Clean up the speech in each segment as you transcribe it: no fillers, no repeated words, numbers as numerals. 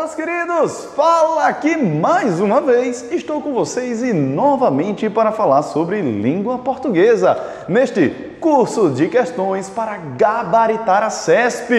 meus queridos! Fala aqui mais uma vez, estou com vocês e novamente para falar sobre língua portuguesa, neste curso de questões para gabaritar a CESP.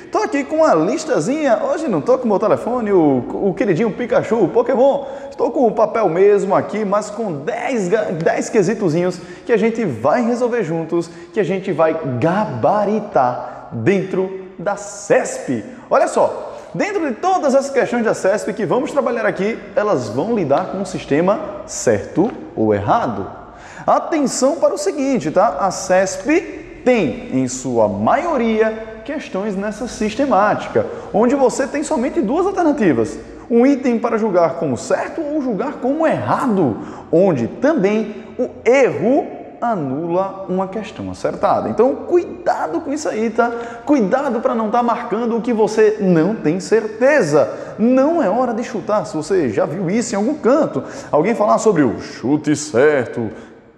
Estou aqui com uma listazinha, hoje não estou com o meu telefone, o queridinho Pikachu, o Pokémon, estou com o papel mesmo aqui, mas com 10 quesitozinhos que a gente vai resolver juntos, que a gente vai gabaritar dentro da CESP. Olha só! Dentro de todas as questões da CESP que vamos trabalhar aqui, elas vão lidar com o sistema certo ou errado. Atenção para o seguinte, tá? A CESP tem, em sua maioria, questões nessa sistemática, onde você tem somente duas alternativas. Um item para julgar como certo ou julgar como errado, onde também o erro anula uma questão acertada. Então, cuidado com isso aí, tá? Cuidado para não estar marcando o que você não tem certeza. Não é hora de chutar, se você já viu isso em algum canto. Alguém falar sobre o chute certo.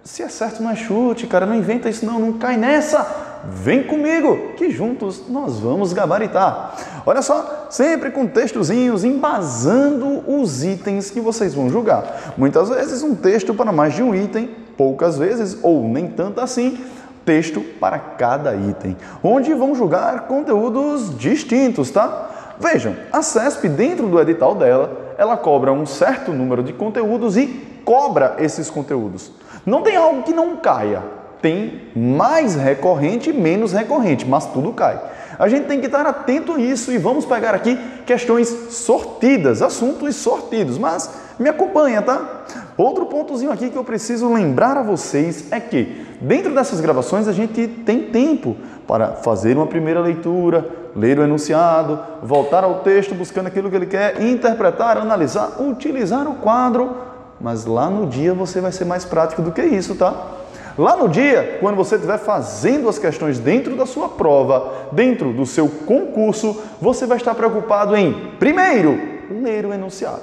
Se é certo, não é chute, cara. Não inventa isso não cai nessa. Vem comigo, que juntos nós vamos gabaritar. Olha só, sempre com textozinhos embasando os itens que vocês vão julgar. Muitas vezes um texto para mais de um item, poucas vezes, ou nem tanto assim, texto para cada item, onde vão julgar conteúdos distintos, tá? Vejam, a CESP, dentro do edital dela, ela cobra um certo número de conteúdos e cobra esses conteúdos. Não tem algo que não caia. Tem mais recorrente e menos recorrente, mas tudo cai. A gente tem que estar atento a isso e vamos pegar aqui questões sortidas, assuntos sortidos, mas me acompanha, tá? Outro pontozinho aqui que eu preciso lembrar a vocês é que dentro dessas gravações a gente tem tempo para fazer uma primeira leitura, ler o enunciado, voltar ao texto buscando aquilo que ele quer, interpretar, analisar, utilizar o quadro, mas lá no dia você vai ser mais prático do que isso, tá? Lá no dia, quando você estiver fazendo as questões dentro da sua prova, dentro do seu concurso, você vai estar preocupado em, primeiro, ler o enunciado.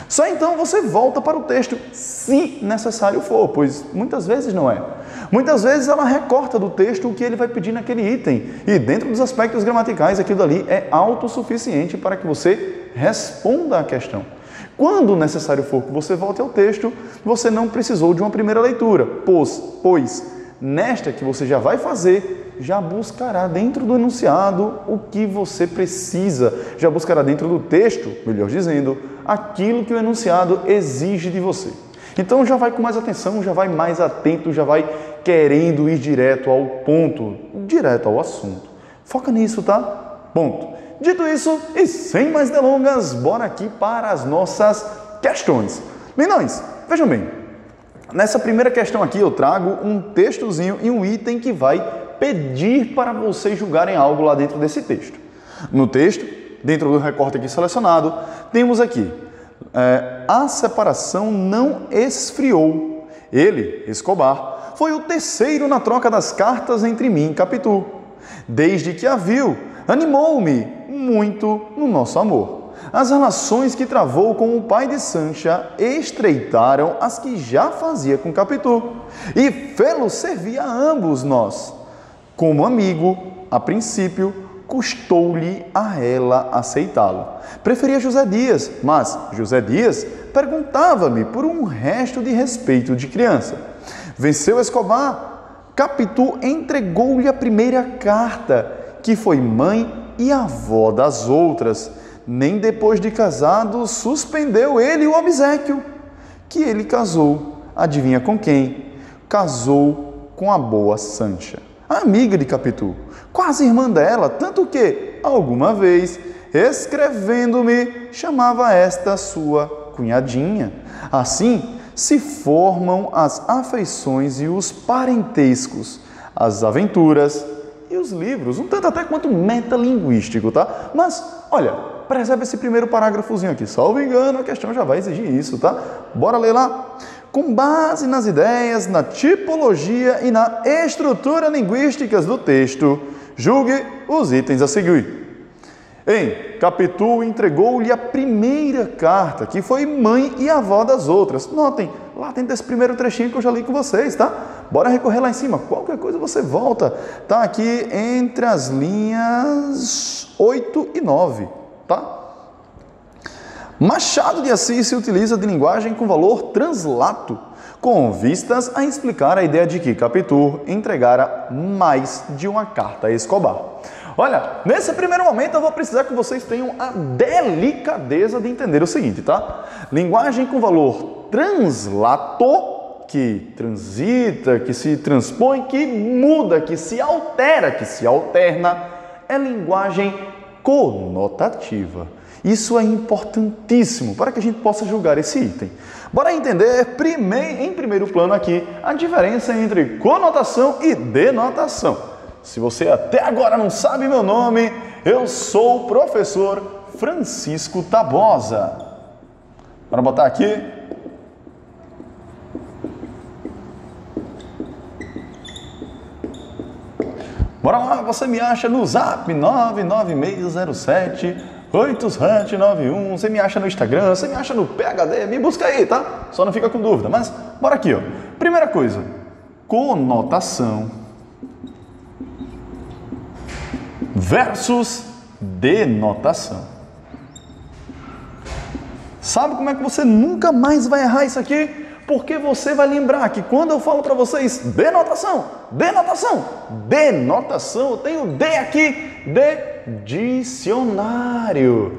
Só então você volta para o texto, se necessário for, pois muitas vezes não é. Muitas vezes ela recorta do texto o que ele vai pedir naquele item, e dentro dos aspectos gramaticais, aquilo ali é autossuficiente para que você responda à questão. Quando necessário for que você volte ao texto, você não precisou de uma primeira leitura, pois nesta que você já vai fazer, já buscará dentro do enunciado o que você precisa, já buscará dentro do texto, melhor dizendo, aquilo que o enunciado exige de você. Então já vai com mais atenção, já vai mais atento, já vai querendo ir direto ao ponto, direto ao assunto. Foca nisso, tá? Ponto. Dito isso, e sem mais delongas, bora aqui para as nossas questões. Meninos, vejam bem, nessa primeira questão aqui eu trago um textozinho e um item que vai pedir para vocês julgarem algo lá dentro desse texto. No texto, dentro do recorte aqui selecionado, temos aqui, a separação não esfriou. Ele, Escobar, foi o terceiro na troca das cartas entre mim e Capitu. Desde que a viu, animou-me muito no nosso amor. As relações que travou com o pai de Sancha estreitaram as que já fazia com Capitu, e fê-lo servir a ambos nós. Como amigo, a princípio, custou-lhe a ela aceitá-lo. Preferia José Dias, mas José Dias perguntava-me por um resto de respeito de criança. Venceu Escobar. Capitu entregou-lhe a primeira carta, que foi mãe e avó das outras. Nem depois de casado suspendeu ele o obséquio, que ele casou. Adivinha com quem? Casou com a boa Sancha, a amiga de Capitu, quase irmã dela, tanto que, alguma vez, escrevendo-me, chamava esta sua cunhadinha. Assim se formam as afeições e os parentescos, as aventuras e os livros, um tanto até quanto metalinguístico, tá? Mas, olha, percebe esse primeiro parágrafozinho aqui, salvo engano, a questão já vai exigir isso, tá? Bora ler lá. Com base nas ideias, na tipologia e na estrutura linguísticas do texto, julgue os itens a seguir. Capitu entregou-lhe a primeira carta, que foi mãe e avó das outras. Notem, lá dentro desse primeiro trechinho que eu já li com vocês, tá? Bora recorrer lá em cima. Qualquer coisa você volta. Tá aqui entre as linhas 8 e 9, tá? Machado de Assis se utiliza de linguagem com valor translato, com vistas a explicar a ideia de que Capitu entregara mais de uma carta a Escobar. Olha, nesse primeiro momento eu vou precisar que vocês tenham a delicadeza de entender o seguinte, tá? Linguagem com valor translato, que transita, que se transpõe, que muda, que se altera, que se alterna, é linguagem conotativa. Isso é importantíssimo para que a gente possa julgar esse item. Bora entender em primeiro plano aqui a diferença entre conotação e denotação. Se você até agora não sabe meu nome, eu sou o professor Francisco Tabosa. Bora botar aqui. Bora lá, você me acha no Zap 99607-8791, você me acha no Instagram, você me acha no PHD, me busca aí, tá? Só não fica com dúvida, mas bora aqui, ó. Primeira coisa, conotação versus denotação. Sabe como é que você nunca mais vai errar isso aqui? Porque você vai lembrar que quando eu falo para vocês denotação, denotação, denotação, eu tenho D aqui, de dicionário.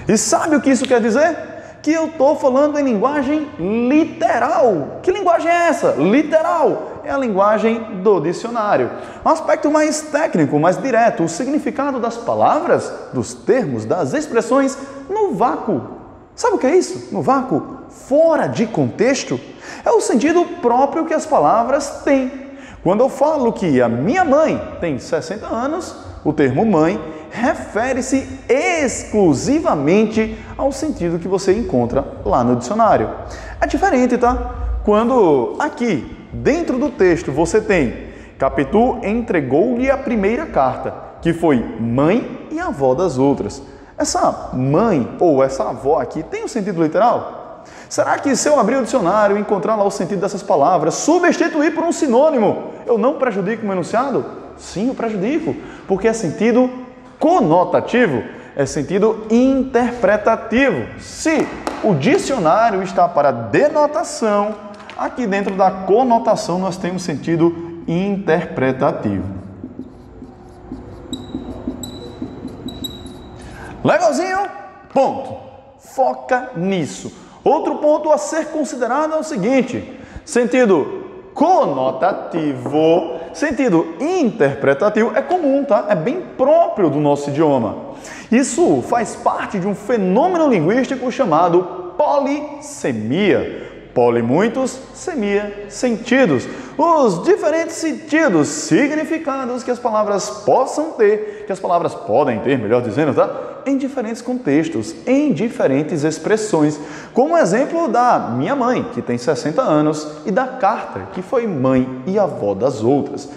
E sabe o que isso quer dizer? Que eu estou falando em linguagem literal. Que linguagem é essa? Literal. É a linguagem do dicionário. Um aspecto mais técnico, mais direto, o significado das palavras, dos termos, das expressões no vácuo. Sabe o que é isso? No vácuo, fora de contexto, é o sentido próprio que as palavras têm. Quando eu falo que a minha mãe tem 60 anos, o termo mãe refere-se exclusivamente ao sentido que você encontra lá no dicionário. É diferente, tá? Quando aqui, dentro do texto, você tem Capitu entregou-lhe a primeira carta, que foi mãe e avó das outras. Essa mãe ou essa avó aqui tem um sentido literal? Será que se eu abrir o dicionário e encontrar lá o sentido dessas palavras, substituir por um sinônimo, eu não prejudico o meu enunciado? Sim, eu prejudico, porque é sentido conotativo, é sentido interpretativo. Se o dicionário está para denotação, aqui dentro da conotação nós temos sentido interpretativo. Legalzinho? Ponto. Foca nisso. Outro ponto a ser considerado é o seguinte: sentido conotativo, sentido interpretativo é comum, tá? É bem próprio do nosso idioma. Isso faz parte de um fenômeno linguístico chamado polissemia. Poli, muitos, semia, sentidos. Os diferentes sentidos, significados que as palavras possam ter, que as palavras podem ter, melhor dizendo, tá? Em diferentes contextos, em diferentes expressões. Como exemplo da minha mãe, que tem 60 anos, e da Carta, que foi mãe e avó das outras.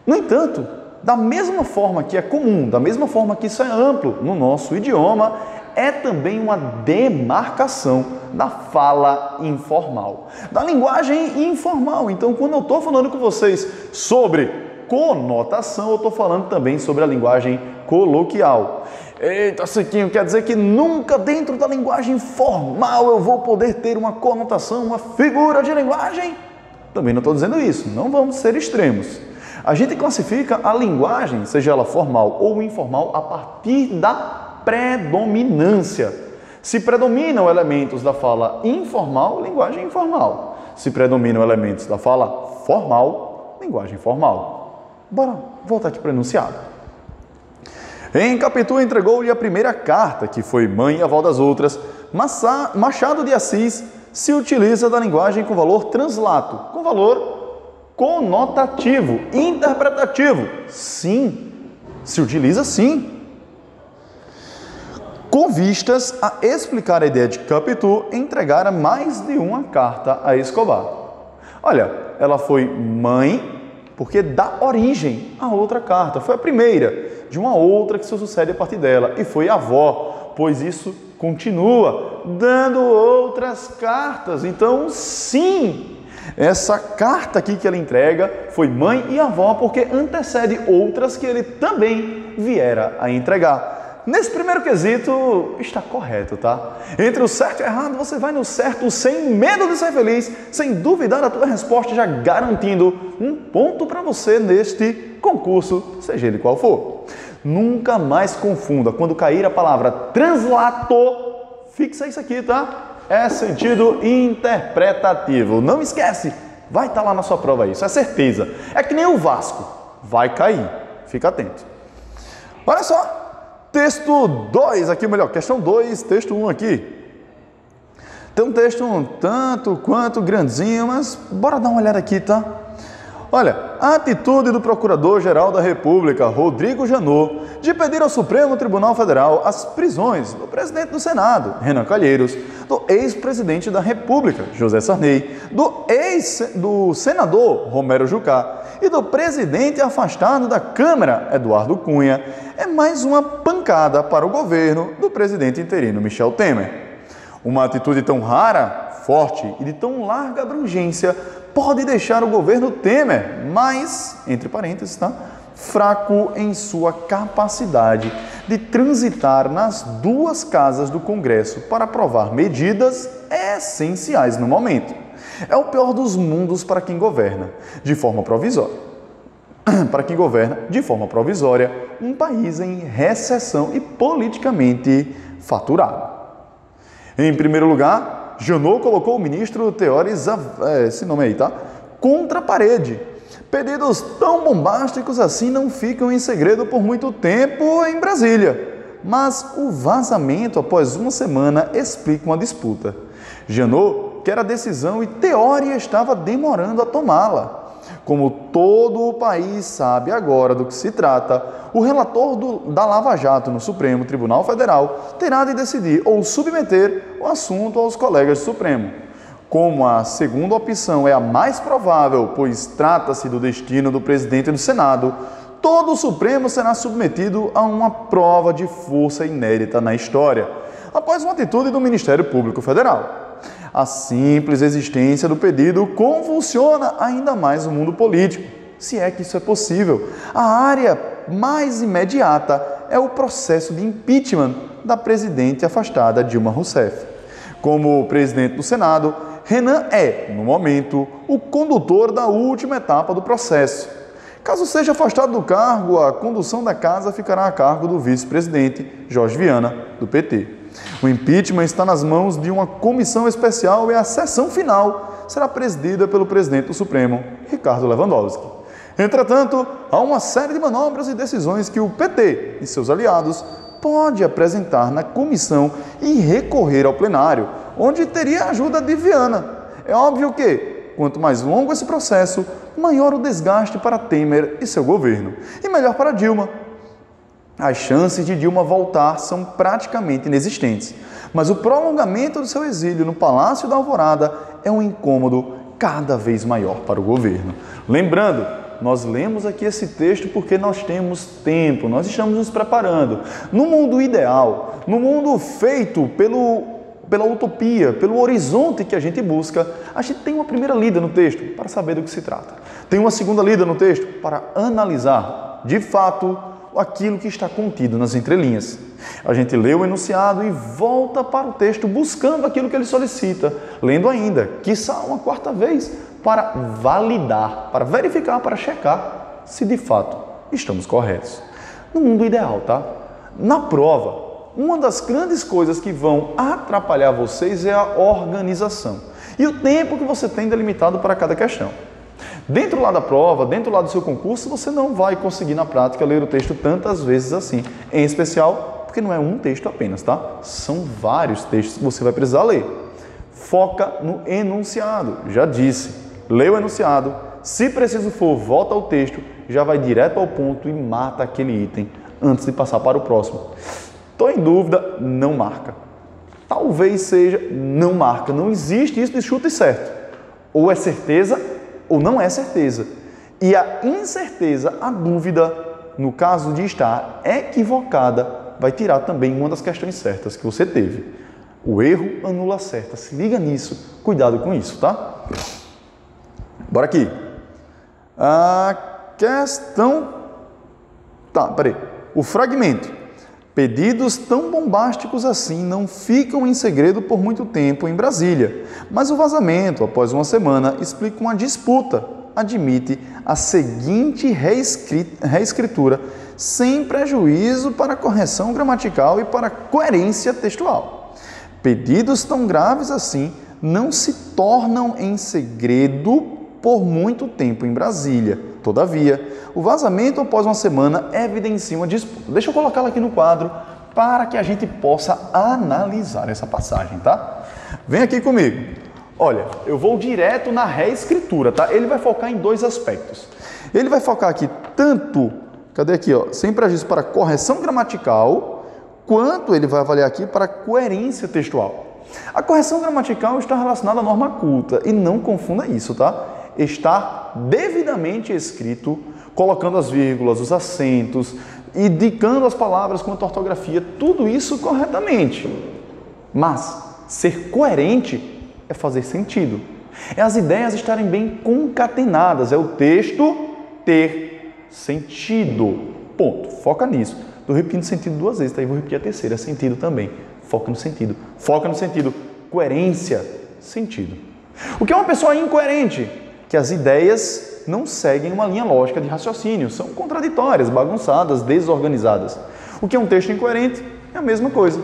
No entanto, da mesma forma que é comum, da mesma forma que isso é amplo no nosso idioma, é também uma demarcação da fala informal, da linguagem informal. Então, quando eu estou falando com vocês sobre conotação, eu estou falando também sobre a linguagem coloquial. Eita, Ciquinho, quer dizer que nunca dentro da linguagem formal eu vou poder ter uma conotação, uma figura de linguagem? Também não estou dizendo isso, não vamos ser extremos. A gente classifica a linguagem, seja ela formal ou informal, a partir da predominância. Se predominam elementos da fala informal, linguagem informal. Se predominam elementos da fala formal, linguagem formal. Bora voltar aqui para o enunciado. Em Capitu entregou-lhe a primeira carta, que foi mãe e avó das outras. Machado de Assis se utiliza da linguagem com valor translato, com valor conotativo, interpretativo. Sim, se utiliza sim. Com vistas a explicar a ideia de Capitu entregara mais de uma carta a Escobar. Olha, ela foi mãe porque dá origem a outra carta. Foi a primeira de uma outra que se sucede a partir dela. E foi avó, pois isso continua dando outras cartas. Então, sim, essa carta aqui que ela entrega foi mãe e avó porque antecede outras que ele também viera a entregar. nesse primeiro quesito está correto, tá? Entre o certo e o errado, você vai no certo sem medo de ser feliz, sem duvidar da tua resposta, já garantindo um ponto para você neste concurso, seja ele qual for. Nunca mais confunda, quando cair a palavra translator, fixa isso aqui, tá? É sentido interpretativo. Não esquece, vai estar lá na sua prova isso, é certeza. É que nem o Vasco, vai cair, fica atento. Olha só, texto 2 aqui, melhor, questão 2, texto 1 aqui. Tem um texto um tanto quanto grandinho, mas bora dar uma olhada aqui, tá? Olha, a atitude do Procurador-Geral da República, Rodrigo Janot, de pedir ao Supremo Tribunal Federal as prisões do presidente do Senado, Renan Calheiros, do ex-presidente da República, José Sarney, do senador Romero Jucá e do presidente afastado da Câmara, Eduardo Cunha, é mais uma pancada para o governo do presidente interino Michel Temer. Uma atitude tão rara, forte e de tão larga abrangência pode deixar o governo Temer mais, entre parênteses, tá? Fraco em sua capacidade de transitar nas duas casas do Congresso para aprovar medidas essenciais no momento. É o pior dos mundos para quem governa, de forma provisória. Para quem governa, de forma provisória, um país em recessão e politicamente faturado. Em primeiro lugar, Janot colocou o ministro Teóris, esse nome aí, tá? Contra a parede. Pedidos tão bombásticos assim não ficam em segredo por muito tempo em Brasília. Mas o vazamento após uma semana explica uma disputa. Janot quer a decisão e Teóris estava demorando a tomá-la. Como todo o país sabe agora do que se trata, o relator da Lava Jato no Supremo Tribunal Federal terá de decidir ou submeter o assunto aos colegas do Supremo. Como a segunda opção é a mais provável, pois trata-se do destino do presidente do Senado, todo o Supremo será submetido a uma prova de força inédita na história, após uma atitude do Ministério Público Federal. A simples existência do pedido convulsiona ainda mais o mundo político, se é que isso é possível. A área mais imediata é o processo de impeachment da presidente afastada Dilma Rousseff. Como presidente do Senado, Renan é, no momento, o condutor da última etapa do processo. Caso seja afastado do cargo, a condução da casa ficará a cargo do vice-presidente Jorge Viana, do PT. O impeachment está nas mãos de uma comissão especial e a sessão final será presidida pelo presidente do Supremo, Ricardo Lewandowski. Entretanto, há uma série de manobras e decisões que o PT e seus aliados pode apresentar na comissão e recorrer ao plenário, onde teria a ajuda de Viana. É óbvio que, quanto mais longo esse processo, maior o desgaste para Temer e seu governo, e melhor para Dilma. As chances de Dilma voltar são praticamente inexistentes, mas o prolongamento do seu exílio no Palácio da Alvorada é um incômodo cada vez maior para o governo. Lembrando, nós lemos aqui esse texto porque nós temos tempo, nós estamos nos preparando. No mundo ideal, no mundo feito pela utopia, pelo horizonte que a gente busca, a gente tem uma primeira lida no texto para saber do que se trata. Tem uma segunda lida no texto para analisar, de fato, aquilo que está contido nas entrelinhas. A gente lê o enunciado e volta para o texto buscando aquilo que ele solicita, lendo ainda, quiçá uma quarta vez, para validar, para verificar, para checar se de fato estamos corretos. No mundo ideal, tá? Na prova, uma das grandes coisas que vão atrapalhar vocês é a organização e o tempo que você tem delimitado para cada questão. Dentro lá da prova, dentro lá do seu concurso, você não vai conseguir na prática ler o texto tantas vezes assim, em especial porque não é um texto apenas, tá? São vários textos que você vai precisar ler. Foca no enunciado, já disse, lê o enunciado, se preciso for, volta ao texto, já vai direto ao ponto e mata aquele item antes de passar para o próximo. Estou em dúvida, não marca. Talvez seja, não marca, não existe isso de chute certo. Ou é certeza ou não é certeza. E a incerteza, a dúvida, no caso de estar equivocada, vai tirar também uma das questões certas que você teve. O erro anula a certa. Se liga nisso. Cuidado com isso, tá? Bora aqui. A questão... Tá, peraí. O fragmento. Pedidos tão bombásticos assim não ficam em segredo por muito tempo em Brasília, mas o vazamento, após uma semana, explica uma disputa. Admite a seguinte reescritura, sem prejuízo para a correção gramatical e para a coerência textual. Pedidos tão graves assim não se tornam em segredo por muito tempo em Brasília. Todavia, o vazamento após uma semana evidencia uma disputa. Deixa eu colocá-la aqui no quadro para que a gente possa analisar essa passagem, tá? Vem aqui comigo. Olha, eu vou direto na reescritura, tá? Ele vai focar em dois aspectos. Ele vai focar aqui tanto, cadê aqui, ó, sem prejuízo para correção gramatical, quanto ele vai avaliar aqui para coerência textual. A correção gramatical está relacionada à norma culta e não confunda isso, tá? Está devidamente escrito, colocando as vírgulas, os acentos, indicando as palavras quanto à ortografia, tudo isso corretamente. Mas ser coerente é fazer sentido. É as ideias estarem bem concatenadas, é o texto ter sentido. Ponto. Foca nisso. Estou repetindo sentido duas vezes, tá? E vou repetir a terceira, sentido também. Foca no sentido. Foca no sentido. Coerência, sentido. O que é uma pessoa incoerente? Que as ideias não seguem uma linha lógica de raciocínio, são contraditórias, bagunçadas, desorganizadas. O que é um texto incoerente? É a mesma coisa.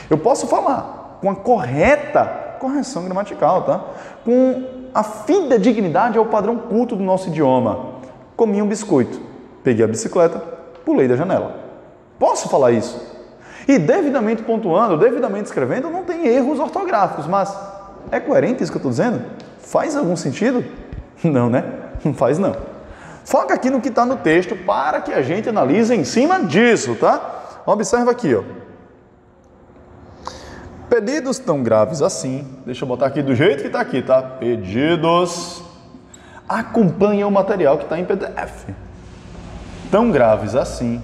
Eu posso falar com a correção gramatical, tá? Com a fidedignidade ao padrão culto do nosso idioma. Comi um biscoito, peguei a bicicleta, pulei da janela. Posso falar isso? E devidamente pontuando, devidamente escrevendo, não tem erros ortográficos, mas é coerente isso que eu estou dizendo? Faz algum sentido? Não, né? Não faz não. Foca aqui no que está no texto para que a gente analise em cima disso, tá? Observa aqui, ó. Pedidos tão graves assim, deixa eu botar aqui do jeito que está aqui, tá? Pedidos, acompanha o material que está em PDF. Tão graves assim.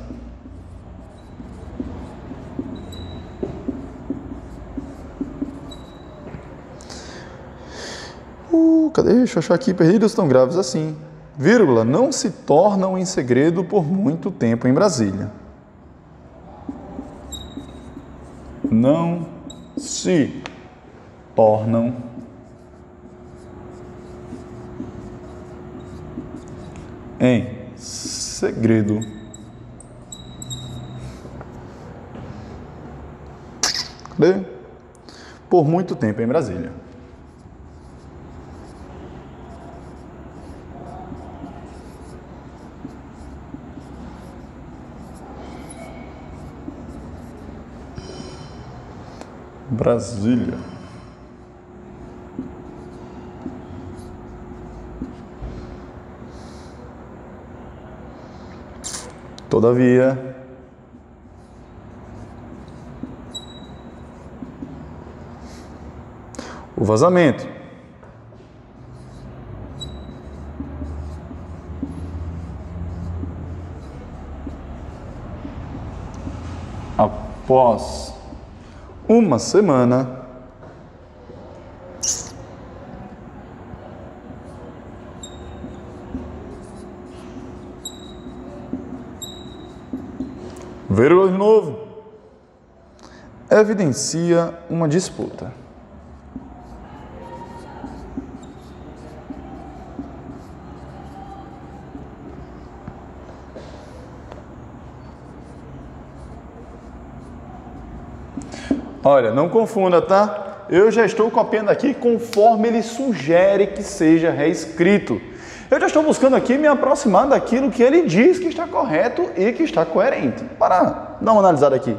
Cadê? Deixa eu achar aqui. Pedidos tão graves assim, vírgula, não se tornam em segredo por muito tempo em Brasília. Não se tornam em segredo por muito tempo em Brasília. Brasília. Todavia, o vazamento após uma semana vírgula de novo, evidencia uma disputa. Olha, não confunda, tá? Eu já estou copiando aqui conforme ele sugere que seja reescrito. Eu já estou buscando aqui me aproximar daquilo que ele diz que está correto e que está coerente. Para dar uma analisada aqui.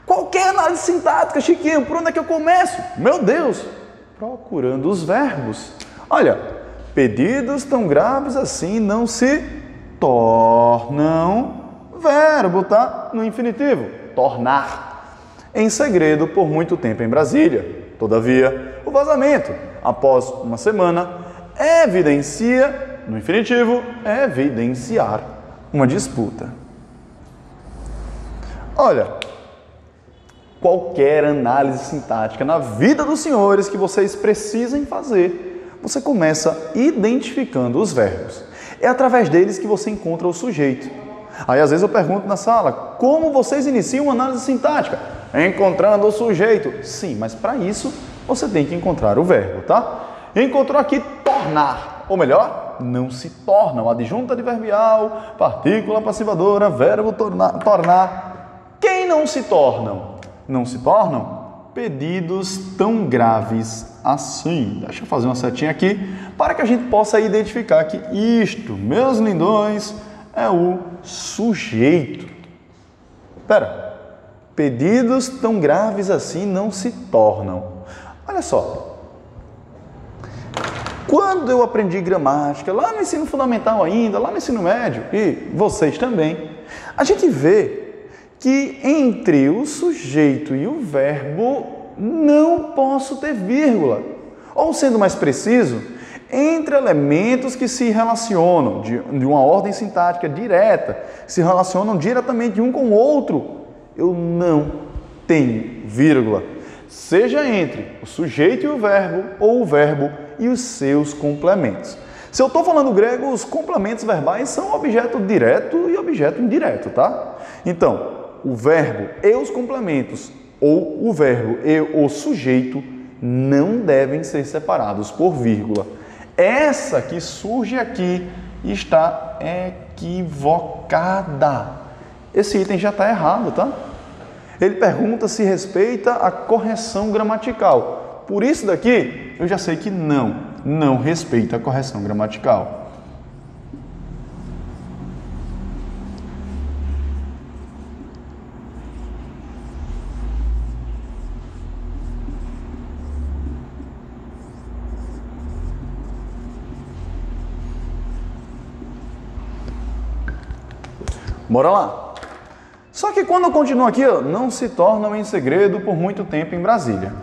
Qualquer análise sintática, Chiquinho, por onde é que eu começo? Meu Deus! Procurando os verbos. Olha, pedidos tão graves assim não se tornam verbo, tá? No infinitivo, tornar. Em segredo por muito tempo em Brasília. Todavia, o vazamento, após uma semana, evidencia, no infinitivo, evidenciar uma disputa. Olha, qualquer análise sintática na vida dos senhores que vocês precisem fazer, você começa identificando os verbos. É através deles que você encontra o sujeito. Aí às vezes eu pergunto na sala, como vocês iniciam uma análise sintática? Encontrando o sujeito. Sim, mas para isso você tem que encontrar o verbo, tá? Encontrou aqui tornar, ou melhor, não se torna. O adjunto adverbial, partícula passivadora, verbo tornar. Quem não se tornam? Não se tornam pedidos tão graves assim. Deixa eu fazer uma setinha aqui para que a gente possa identificar que isto, meus lindões, é o sujeito. Espera, pedidos tão graves assim não se tornam. Olha só, quando eu aprendi gramática, lá no ensino fundamental ainda, lá no ensino médio, e vocês também, a gente vê que entre o sujeito e o verbo não posso ter vírgula. Ou sendo mais preciso, entre elementos que se relacionam de uma ordem sintática direta, se relacionam diretamente um com o outro, eu não tenho vírgula. Seja entre o sujeito e o verbo, ou o verbo e os seus complementos. Se eu estou falando grego, os complementos verbais são objeto direto e objeto indireto, tá? Então, o verbo e os complementos, ou o verbo e o sujeito, não devem ser separados por vírgula. Essa que surge aqui está equivocada. Esse item já está errado, tá? Ele pergunta se respeita a correção gramatical. Por isso daqui, eu já sei que não respeita a correção gramatical. Bora lá! Só que quando eu continuo aqui, não se tornam em segredo por muito tempo em Brasília.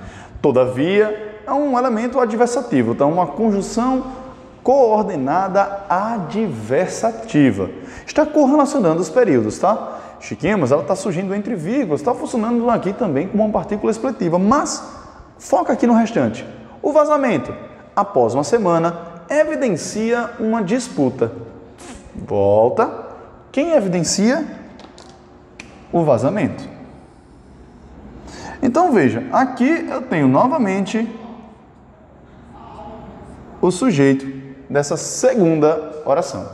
Todavia, é um elemento adversativo, então uma conjunção coordenada adversativa. Está correlacionando os períodos, tá? Chiquinha, mas ela está surgindo entre vírgulas, está funcionando aqui também como uma partícula expletiva, mas foca aqui no restante. O vazamento, após uma semana, evidencia uma disputa. Volta. Quem evidencia? O vazamento. Então veja, aqui eu tenho novamente o sujeito dessa segunda oração.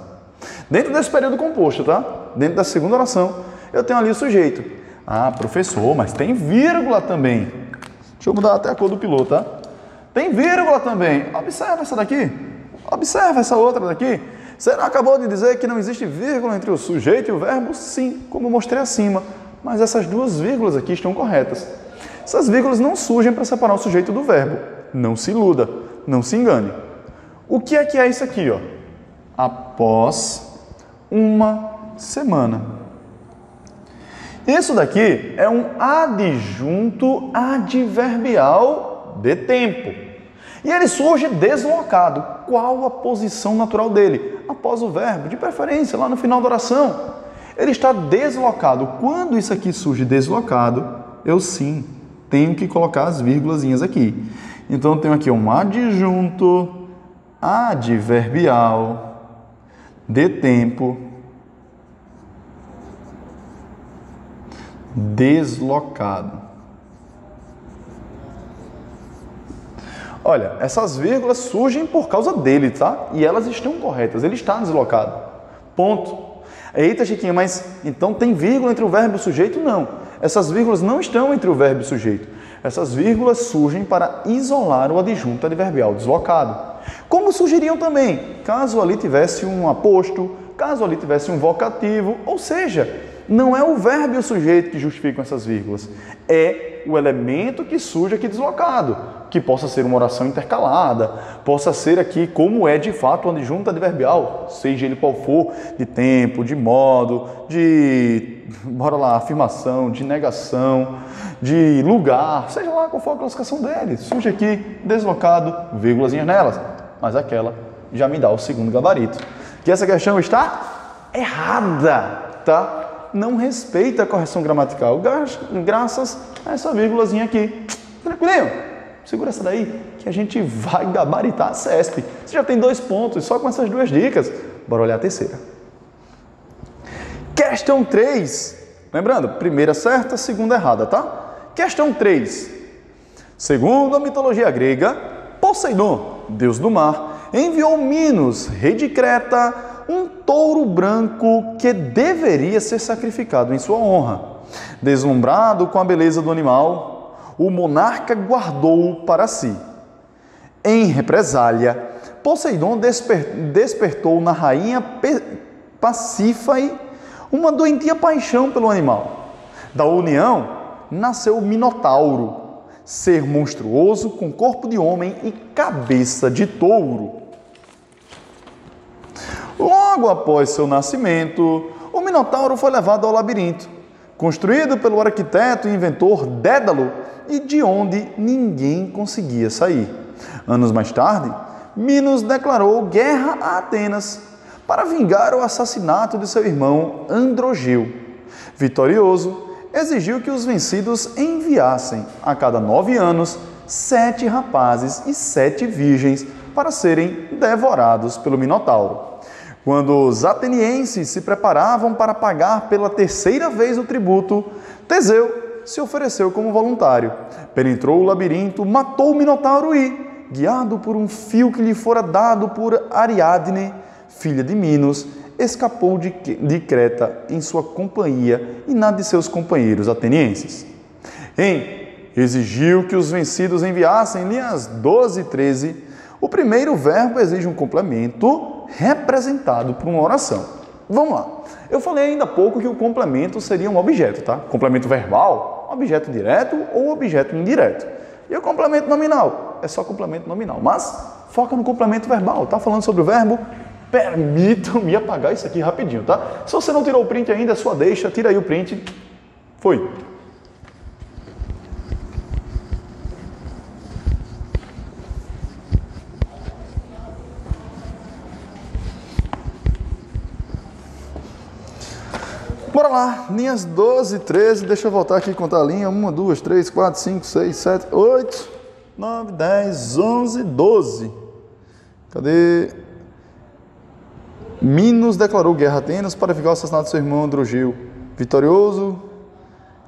Dentro desse período composto, tá? Dentro da segunda oração, eu tenho ali o sujeito. Ah, professor, mas tem vírgula também. Deixa eu mudar até a cor do piloto, tá? Tem vírgula também. Observa essa daqui. Observa essa outra daqui. Você acabou de dizer que não existe vírgula entre o sujeito e o verbo? Sim, como eu mostrei acima. Mas essas duas vírgulas aqui estão corretas. Essas vírgulas não surgem para separar o sujeito do verbo. Não se iluda, não se engane. O que é isso aqui, ó? Após uma semana. Isso daqui é um adjunto adverbial de tempo. E ele surge deslocado. Qual a posição natural dele? Após o verbo, de preferência, lá no final da oração. Ele está deslocado. Quando isso aqui surge deslocado, eu sim tenho que colocar as vírgulazinhas aqui. Então, eu tenho aqui um adjunto adverbial de tempo deslocado. Olha, essas vírgulas surgem por causa dele, tá? E elas estão corretas, ele está deslocado. Ponto. Eita, Chiquinha, mas então tem vírgula entre o verbo e o sujeito? Não. Essas vírgulas não estão entre o verbo e o sujeito. Essas vírgulas surgem para isolar o adjunto adverbial deslocado. Como surgiriam também, caso ali tivesse um aposto, caso ali tivesse um vocativo, ou seja, não é o verbo e o sujeito que justificam essas vírgulas, é o elemento que surge aqui deslocado, que possa ser uma oração intercalada, possa ser aqui como é de fato o adjunto adverbial, seja ele qual for, de tempo, de modo, de, bora lá, afirmação, de negação, de lugar, seja lá qual for a classificação dele, surge aqui deslocado, vírgulazinhas nelas, mas aquela já me dá o segundo gabarito. Que essa questão está errada, tá? Não respeita a correção gramatical, graças a essa vírgulazinha aqui. Tranquilinho? Segura essa daí que a gente vai gabaritar a CESP. Você já tem 2 pontos só com essas 2 dicas. Bora olhar a terceira. Questão 3. Lembrando, primeira certa, segunda errada, tá? Questão 3. Segundo a mitologia grega, Poseidon, deus do mar, enviou Minos, rei de Creta, um touro branco que deveria ser sacrificado em sua honra. Deslumbrado com a beleza do animal, o monarca guardou-o para si. Em represália, Poseidon despertou na rainha Pasífae uma doentia paixão pelo animal. Da união nasceu o Minotauro, ser monstruoso com corpo de homem e cabeça de touro. Logo após seu nascimento, o Minotauro foi levado ao labirinto, construído pelo arquiteto e inventor Dédalo, e de onde ninguém conseguia sair. Anos mais tarde, Minos declarou guerra a Atenas para vingar o assassinato de seu irmão Androgeu. Vitorioso, exigiu que os vencidos enviassem, a cada 9 anos, 7 rapazes e 7 virgens para serem devorados pelo Minotauro. Quando os atenienses se preparavam para pagar pela 3ª vez o tributo, Teseu se ofereceu como voluntário. Penetrou o labirinto, matou o Minotauro e, guiado por um fio que lhe fora dado por Ariadne, filha de Minos, escapou de Creta em sua companhia e na de seus companheiros atenienses. Exigiu que os vencidos enviassem linhas 12 e 13. O primeiro verbo exige um complemento representado por uma oração. Vamos lá. Eu falei ainda há pouco que o complemento seria um objeto, tá? Complemento verbal, objeto direto ou objeto indireto. E o complemento nominal? É só complemento nominal, mas foca no complemento verbal. Tá falando sobre o verbo? Permitam-me apagar isso aqui rapidinho, tá? Se você não tirou o print ainda, é sua deixa, tira aí o print. Foi. Bora lá, linhas 12 e 13, deixa eu voltar aqui e contar a linha. 1, 2, 3, 4, 5, 6, 7, 8, 9, 10, 11, 12. Cadê? Minos declarou guerra a Atenas para vingar o assassinato de seu irmão Androgeu. Vitorioso,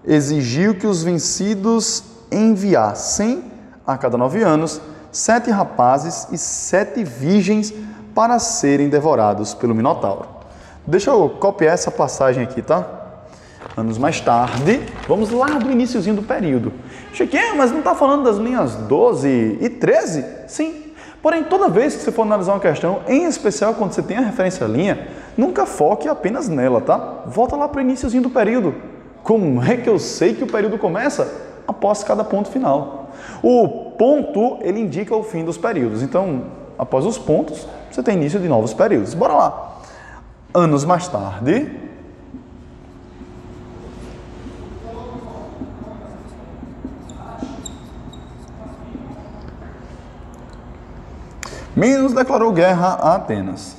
exigiu que os vencidos enviassem, a cada 9 anos, 7 rapazes e 7 virgens para serem devorados pelo Minotauro. Deixa eu copiar essa passagem aqui, tá? Anos mais tarde, vamos lá do iniciozinho do período. Chiquinho, mas não está falando das linhas 12 e 13? Sim. Porém, toda vez que você for analisar uma questão, em especial quando você tem a referência à linha, nunca foque apenas nela, tá? Volta lá para o iniciozinho do período. Como é que eu sei que o período começa? Após cada ponto final. O ponto, ele indica o fim dos períodos. Então, após os pontos, você tem início de novos períodos. Bora lá. Anos mais tarde, Minos declarou guerra a Atenas.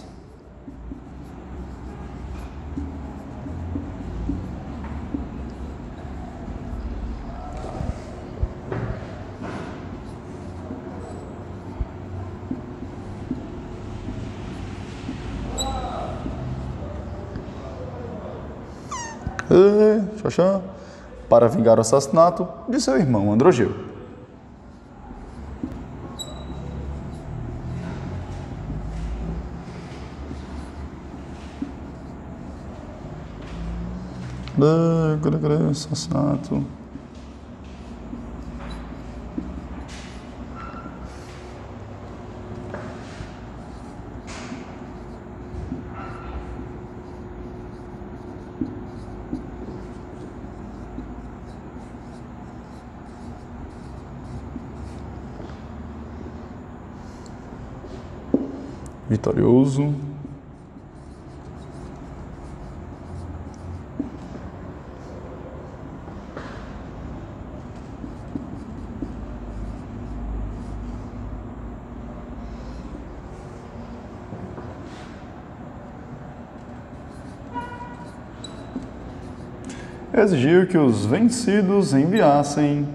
Para vingar o assassinato de seu irmão Androgeu. Assassinato. Vitorioso. Exigiu que os vencidos enviassem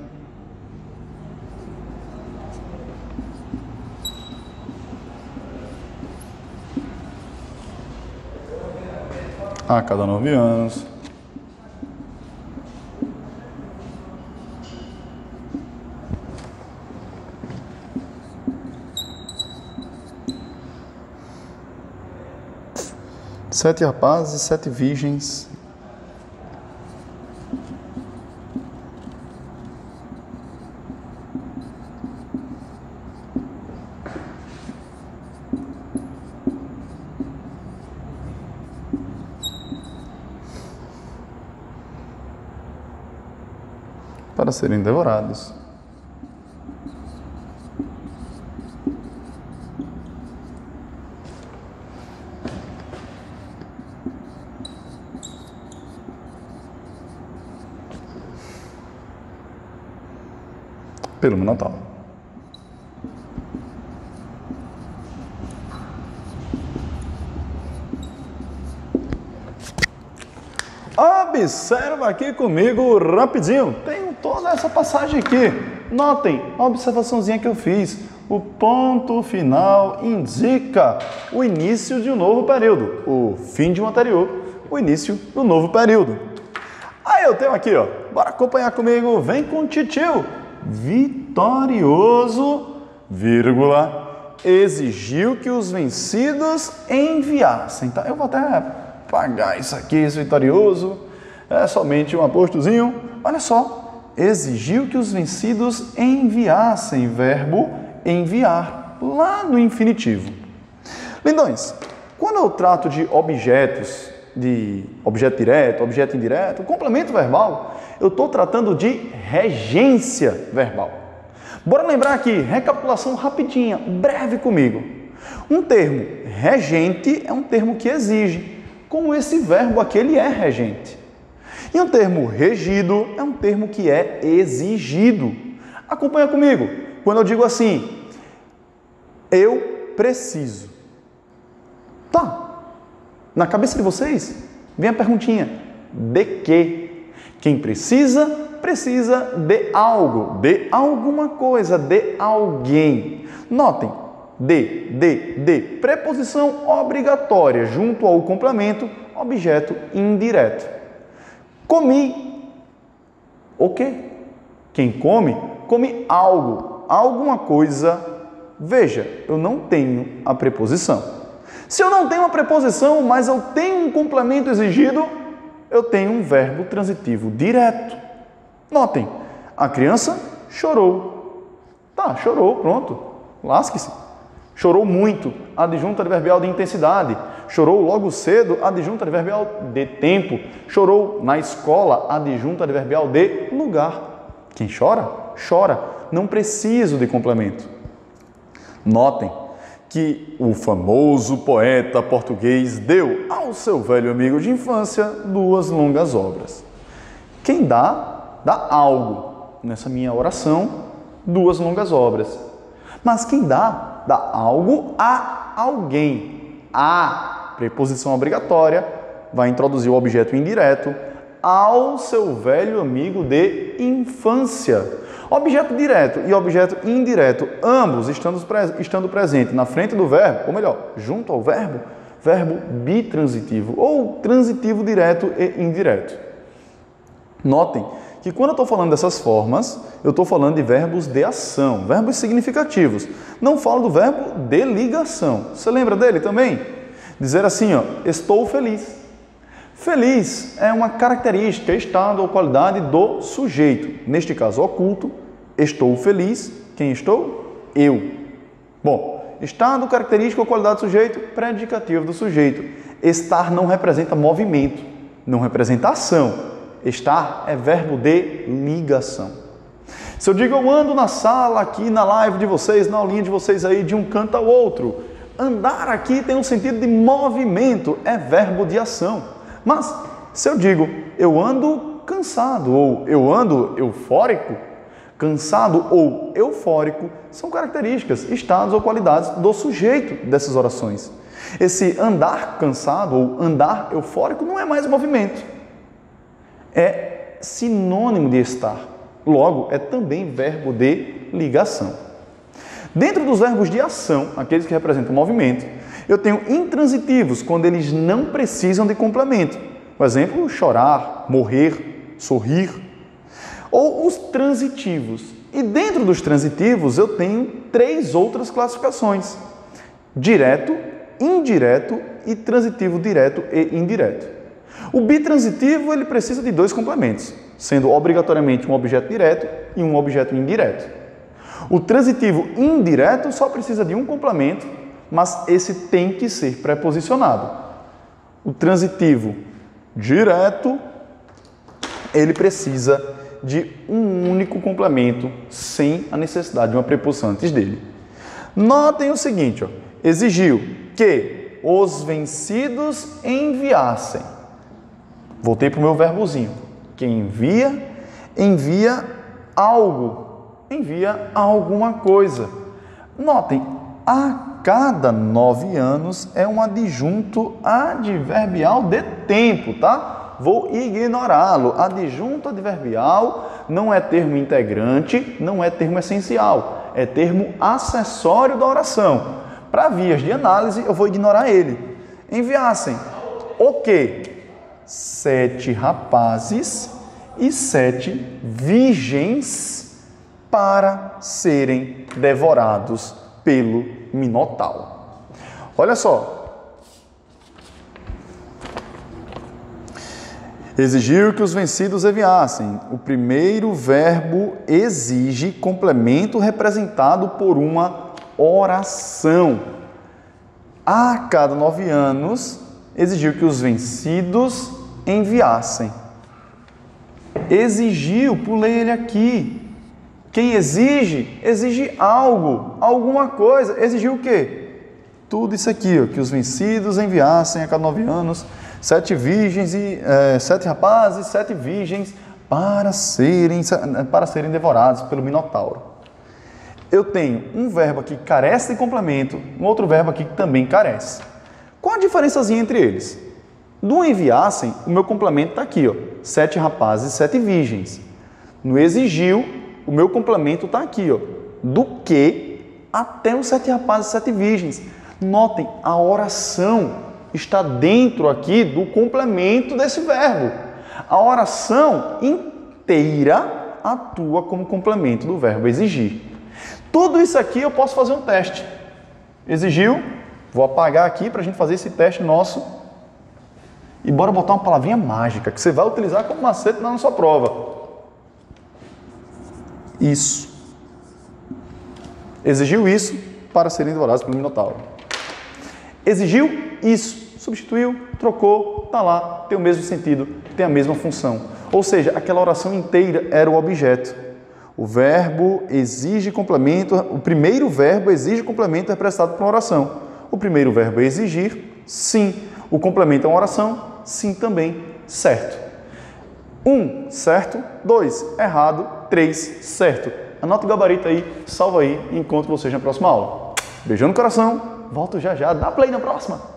a cada 9 anos. Sete rapazes e 7 virgens. Para serem devorados. Pelo Natal. Observa aqui comigo rapidinho. Tenho toda essa passagem aqui. Notem a observaçãozinha que eu fiz. O ponto final indica o início de um novo período. O fim de um anterior, o início do novo período. Aí eu tenho aqui, ó. Bora acompanhar comigo. Vem com o titio. Vitorioso, vírgula, exigiu que os vencidos enviassem. Tá? Eu vou até apagar isso aqui, esse vitorioso. É somente um apostozinho. Olha só. Exigiu que os vencidos enviassem. Verbo enviar. Lá no infinitivo. Lindões, quando eu trato de objetos, de objeto direto, objeto indireto, complemento verbal, eu estou tratando de regência verbal. Bora lembrar aqui, recapitulação rapidinha, breve comigo. Um termo regente é um termo que exige, como esse verbo aqui, ele é regente. E um termo regido é um termo que é exigido. Acompanha comigo. Quando eu digo assim, eu preciso. Tá. Na cabeça de vocês, vem a perguntinha, de quê? Quem precisa, precisa de algo, de alguma coisa, de alguém. Notem, de, preposição obrigatória junto ao complemento, objeto indireto. Comi, o quê? Quem come, come algo, alguma coisa. Veja, eu não tenho a preposição. Se eu não tenho a preposição, mas eu tenho um complemento exigido, eu tenho um verbo transitivo direto. Notem, a criança chorou. Tá, chorou, pronto. Lasque-se. Chorou muito, adjunto adverbial de intensidade. Chorou logo cedo, adjunto adverbial de tempo. Chorou na escola, adjunto adverbial de lugar. Quem chora, chora. Não preciso de complemento. Notem que o famoso poeta português deu ao seu velho amigo de infância 2 longas obras. Quem dá, dá algo. Nessa minha oração, 2 longas obras. Mas quem dá, dá algo a alguém. A preposição obrigatória vai introduzir o objeto indireto ao seu velho amigo de infância. Objeto direto e objeto indireto, ambos estando presentes na frente do verbo, ou melhor, junto ao verbo, verbo bitransitivo ou transitivo direto e indireto. Notem que quando eu estou falando dessas formas, eu estou falando de verbos de ação, verbos significativos. Não falo do verbo de ligação. Você lembra dele também? Dizer assim, ó, estou feliz. Feliz é uma característica, estado ou qualidade do sujeito. Neste caso, oculto, estou feliz. Quem estou? Eu. Bom, estado, característica ou qualidade do sujeito, predicativo do sujeito. Estar não representa movimento, não representa ação. Estar é verbo de ligação. Se eu digo eu ando na sala, aqui na live de vocês, na aulinha de vocês aí, de um canto ao outro, andar aqui tem um sentido de movimento, é verbo de ação. Mas, se eu digo, eu ando cansado ou eu ando eufórico, cansado ou eufórico são características, estados ou qualidades do sujeito dessas orações. Esse andar cansado ou andar eufórico não é mais movimento. É sinônimo de estar. Logo, é também verbo de ligação. Dentro dos verbos de ação, aqueles que representam movimento, Eu tenho intransitivos, quando eles não precisam de complemento. Por exemplo, chorar, morrer, sorrir. Ou os transitivos. E dentro dos transitivos eu tenho 3 outras classificações. Direto, indireto e transitivo direto e indireto. O bitransitivo ele precisa de 2 complementos, sendo obrigatoriamente um objeto direto e um objeto indireto. O transitivo indireto só precisa de um complemento, mas esse tem que ser preposicionado. O transitivo direto, ele precisa de um único complemento, sem a necessidade de uma preposição antes dele. Notem o seguinte, ó, exigiu que os vencidos enviassem. Voltei para o meu verbozinho. Quem envia, envia algo, envia alguma coisa. Notem, a cada 9 anos é um adjunto adverbial de tempo, tá? Vou ignorá-lo. Adjunto adverbial não é termo integrante, não é termo essencial, é termo acessório da oração. Para vias de análise, eu vou ignorar ele. Enviassem o quê? 7 rapazes e 7 virgens para serem devorados pelo Minotauro. Olha só. Exigiu que os vencidos enviassem. O primeiro verbo exige complemento representado por uma oração. A cada 9 anos, exigiu que os vencidos enviassem. Exigiu, pulei ele aqui. Quem exige, exige algo, alguma coisa. Exigiu o quê? Tudo isso aqui, ó, que os vencidos enviassem a cada 9 anos 7 virgens e 7 rapazes, 7 virgens para serem devorados pelo Minotauro. Eu tenho um verbo aqui que carece de complemento, um outro verbo aqui que também carece. Qual a diferençazinha entre eles? No enviassem, o meu complemento está aqui, ó, 7 rapazes e 7 virgens. No exigiu, o meu complemento está aqui, ó, do que até os 7 rapazes e 7 virgens. Notem, a oração está dentro aqui do complemento desse verbo. A oração inteira atua como complemento do verbo exigir. Tudo isso aqui eu posso fazer um teste. Exigiu, vou apagar aqui para a gente fazer esse teste nosso. E bora botar uma palavrinha mágica que você vai utilizar como macete na sua prova. Isso. Exigiu isso para serem devorados pelo Minotauro. Exigiu isso. Substituiu, trocou, está lá, tem o mesmo sentido, tem a mesma função. Ou seja, aquela oração inteira era o objeto. O verbo exige complemento, o primeiro verbo exige complemento representado por uma oração. O primeiro verbo é exigir, sim. O complemento é uma oração, sim também, certo. 1, certo. 2, errado. 3, certo. Anota o gabarito aí, salva aí e encontro vocês na próxima aula. Beijão no coração, volto já já, dá play na próxima.